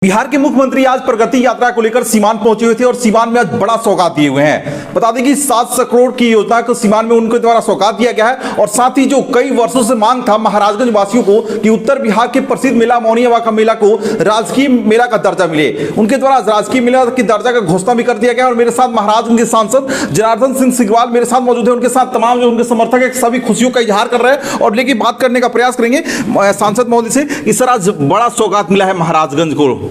बिहार के मुख्यमंत्री आज प्रगति यात्रा को लेकर सीवान पहुंचे हुए थे और सीवान में आज बड़ा सौगात दिए हुए हैं। बता दें कि 700 करोड़ की योजना को सीवान में उनके द्वारा सौगात दिया गया है और साथ ही जो कई वर्षों से मांग था महाराजगंज वासियों को कि उत्तर बिहार के प्रसिद्ध मेला मौनिया का मेला को राजकीय मेला का दर्जा मिले, उनके द्वारा राजकीय मेला की दर्जा का घोषणा भी कर दिया गया। और मेरे साथ महाराजगंज के सांसद जनार्दन सिंह सिग्रीवाल मेरे साथ मौजूद है। उनके साथ तमाम जो उनके समर्थक है सभी खुशियों का इजहार कर रहे हैं और लेकिन बात करने का प्रयास करेंगे सांसद महोदय से कि सर आज बड़ा सौगात मिला है महाराजगंज को।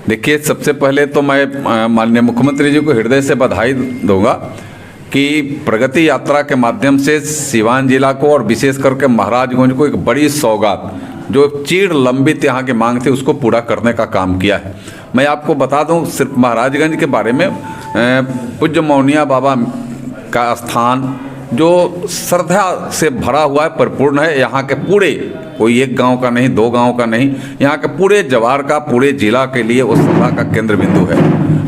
देखिए, सबसे पहले तो मैं माननीय मुख्यमंत्री जी को हृदय से बधाई दूंगा कि प्रगति यात्रा के माध्यम से सीवान जिला को और विशेष करके महाराजगंज को एक बड़ी सौगात, जो चीर लंबित यहाँ की मांग थी, उसको पूरा करने का काम किया है। मैं आपको बता दूं सिर्फ महाराजगंज के बारे में, पूज्य मौनिया बाबा का स्थान जो श्रद्धा से भरा हुआ है, परिपूर्ण है। यहाँ के पूरे, कोई एक गांव का नहीं, दो गांव का नहीं, यहाँ के पूरे जवार का, पूरे जिला के लिए वो श्रद्धा का केंद्र बिंदु है।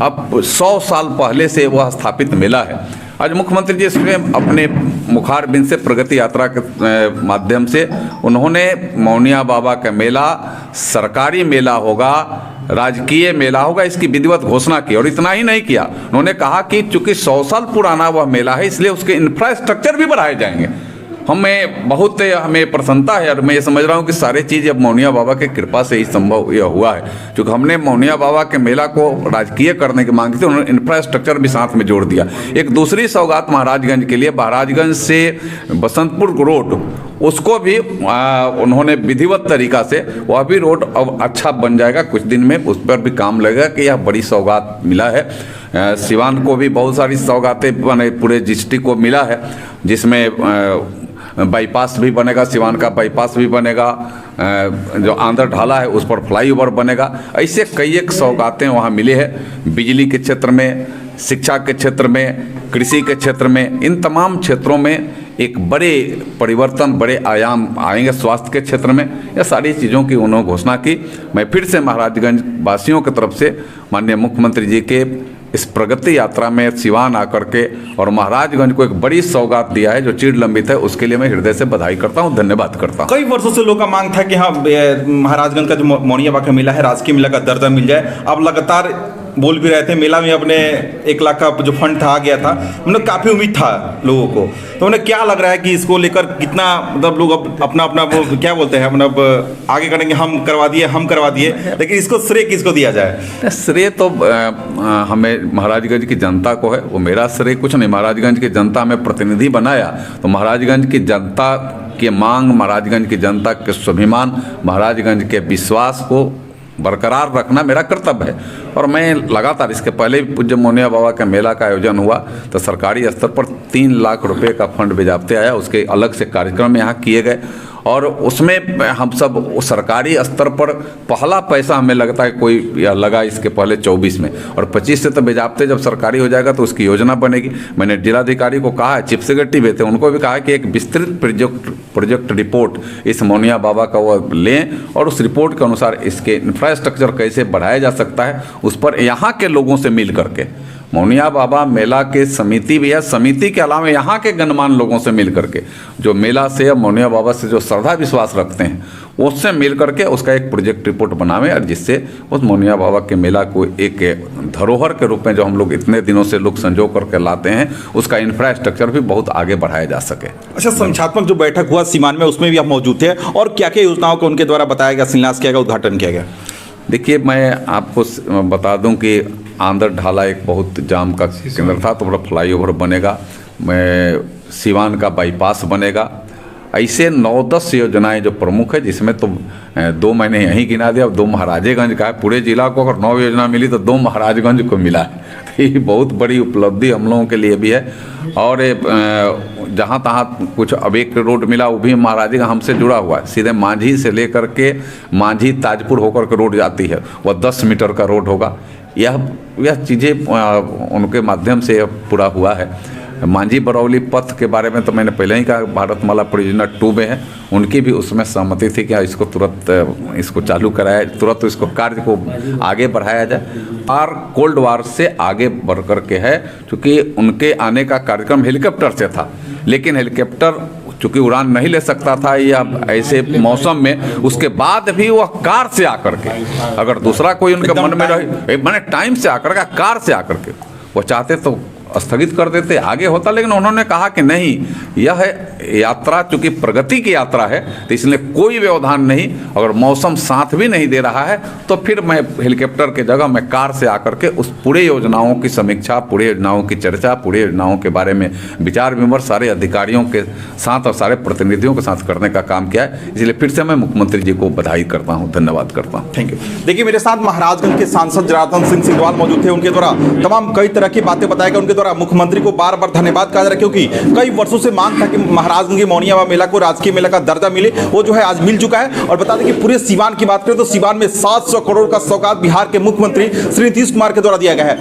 अब 100 साल पहले से वह स्थापित मेला है। आज मुख्यमंत्री जी स्वयं अपने मुखारबिंद से प्रगति यात्रा के माध्यम से उन्होंने मौनिया बाबा का मेला सरकारी मेला होगा, राजकीय मेला होगा, इसकी विधिवत घोषणा की। और इतना ही नहीं किया, उन्होंने कहा कि चूंकि 100 साल पुराना वह मेला है, इसलिए उसके इंफ्रास्ट्रक्चर भी बढ़ाए जाएंगे। हमें प्रसन्नता है और मैं ये समझ रहा हूँ कि सारी चीज़ अब मौनिया बाबा की कृपा से ही संभव यह हुआ है। क्योंकि हमने मौनिया बाबा के मेला को राजकीय करने की मांग थी, उन्होंने इंफ्रास्ट्रक्चर भी साथ में जोड़ दिया। एक दूसरी सौगात महाराजगंज के लिए, महाराजगंज से बसंतपुर रोड, उसको भी उन्होंने विधिवत तरीका से, वह भी रोड अब अच्छा बन जाएगा कुछ दिन में, उस पर भी काम लगेगा कि यह बड़ी सौगात मिला है। सीवान को भी बहुत सारी सौगातें पूरे डिस्ट्रिक्ट को मिला है, जिसमें बाईपास भी बनेगा, सीवान का बाईपास भी बनेगा, जो आंध्र ढाला है उस पर फ्लाईओवर बनेगा। ऐसे कई एक सौगातें वहाँ मिले हैं। बिजली के क्षेत्र में, शिक्षा के क्षेत्र में, कृषि के क्षेत्र में, इन तमाम क्षेत्रों में एक बड़े परिवर्तन, बड़े आयाम आएंगे। स्वास्थ्य के क्षेत्र में यह सारी चीज़ों की उन्होंने घोषणा की। मैं फिर से महाराजगंज वासियों की तरफ से माननीय मुख्यमंत्री जी के इस प्रगति यात्रा में सीवान आकर के और महाराजगंज को एक बड़ी सौगात दिया है जो चिर लंबित है, उसके लिए मैं हृदय से बधाई करता हूं, धन्यवाद करता हूं। कई वर्षों से लोगों का मांग था कि हाँ महाराजगंज का जो मौनिया बाबा का मेला है राजकीय मेला का दर्जा मिल जाए। अब लगातार बोल भी रहे थे, मेला में अपने 1 लाख का जो फंड था आ गया था, उन्हें काफ़ी उम्मीद था लोगों को। तो उन्हें क्या लग रहा है कि इसको लेकर कितना मतलब लोग अपना वो क्या बोलते हैं, मतलब आगे करेंगे, हम करवा दिए, लेकिन इसको श्रेय किसको दिया जाए? श्रेय तो हमें महाराजगंज की जनता को है, वो मेरा श्रेय कुछ नहीं। महाराजगंज की जनता में प्रतिनिधि बनाया तो महाराजगंज की जनता की मांग, महाराजगंज की जनता के स्वाभिमान, महाराजगंज के विश्वास को बरकरार रखना मेरा कर्तव्य है। और मैं लगातार, इसके पहले भी पूज्य मौनिया बाबा का मेला का आयोजन हुआ तो सरकारी स्तर पर 3 लाख रुपए का फंड बेजाबते आया, उसके अलग से कार्यक्रम यहाँ किए गए और उसमें हम सब सरकारी स्तर पर पहला पैसा हमें लगता है कोई लगा इसके पहले 24 में, और 25 से तो बेजाबते जब सरकारी हो जाएगा तो उसकी योजना बनेगी। मैंने जिलाधिकारी को कहा है, चीफ सेक्रेटरी भी थे, उनको भी कहा है कि एक विस्तृत प्रोजेक्ट रिपोर्ट इस मौनिया बाबा का वो लें और उस रिपोर्ट के अनुसार इसके इंफ्रास्ट्रक्चर कैसे बढ़ाया जा सकता है, उस पर यहाँ के लोगों से मिल करके, मौनिया बाबा मेला के समिति भी है, समिति के अलावा यहाँ के गणमान्य लोगों से मिल करके, जो मेला से मौनिया बाबा से जो श्रद्धा विश्वास रखते हैं, उससे मिल करके उसका एक प्रोजेक्ट रिपोर्ट बनावे और जिससे उस मौनिया बाबा के मेला को एक धरोहर के रूप में जो हम लोग इतने दिनों से लोग संजो करके लाते हैं, उसका इंफ्रास्ट्रक्चर भी बहुत आगे बढ़ाया जा सके। अच्छा, संख्यात्मक जो बैठक हुआ सीवान में, उसमें भी आप मौजूद थे और क्या क्या योजनाओं को उनके द्वारा बताया गया, शिलान्यास किया गया, उद्घाटन किया गया? देखिए, मैं आपको बता दूं कि आंध्र ढाला एक बहुत जाम का केंद्र था, तो बड़ा फ्लाईओवर बनेगा, सीवान का बाईपास बनेगा। ऐसे 9-10 योजनाएं जो प्रमुख है, जिसमें तो 2 मैंने यहीं गिना दिया, 2 महाराजेगंज का है। पूरे जिला को अगर 9 योजना मिली तो 2 महाराजगंज को मिला है। तो ये बहुत बड़ी उपलब्धि हम लोगों के लिए भी है। और जहाँ तहाँ कुछ अब एक रोड मिला, वो भी महाराजेगंज हमसे जुड़ा हुआ है, सीधे मांझी से लेकर के मांझी ताजपुर होकर के रोड जाती है, वह 10 मीटर का रोड होगा। यह चीज़ें उनके माध्यम से पूरा हुआ है। मांझी बरौली पथ के बारे में तो मैंने पहले ही कहा, भारतमाला परियोजना 2 में है, उनकी भी उसमें सहमति थी कि इसको तुरंत इसको चालू कराया, तुरंत इसको कार्य को आगे बढ़ाया जाए। और कोल्ड वार से आगे बढ़ कर के है, क्योंकि उनके आने का कार्यक्रम हेलीकॉप्टर से था, लेकिन हेलीकॉप्टर चूंकि उड़ान नहीं ले सकता था या ऐसे मौसम में, उसके बाद भी वह कार से आकर के, अगर दूसरा कोई उनके मन में रहे, मैंने टाइम से आकर के, कार से आकर के वो चाहते तो स्थगित कर देते, आगे होता, लेकिन उन्होंने कहा कि नहीं, यह यात्रा चूंकि प्रगति की यात्रा है तो इसलिए कोई व्यवधान नहीं, अगर मौसम साथ भी नहीं दे रहा है तो फिर मैं हेलीकॉप्टर के जगह मैं कार से आकर के उस पूरे योजनाओं की समीक्षा, पूरे योजनाओं की चर्चा, पूरे योजनाओं के बारे में विचार विमर्श सारे अधिकारियों के साथ और सारे प्रतिनिधियों के साथ करने का काम किया है। इसलिए फिर से मैं मुख्यमंत्री जी को बधाई करता हूँ, धन्यवाद करता हूँ। Thank you. देखिए, मेरे साथ महाराजगंज के सांसद जनार्दन सिंह सिंघवाल मौजूद थे। उनके द्वारा तमाम कई तरह की बातें बताई गई। उनके द्वारा मुख्यमंत्री को बार बार धन्यवाद कहा जा रहा है, क्योंकि कई वर्षों से मांग था कि महाराजगंज के मौनिया मेला को राजकीय मेला का दर्जा मिले, वो जो है आज मिल चुका है। और बता दें कि पूरे सीवान की बात करें तो सीवान में 700 करोड़ का सौगात बिहार के मुख्यमंत्री श्री नीतीश कुमार के द्वारा दिया गया है।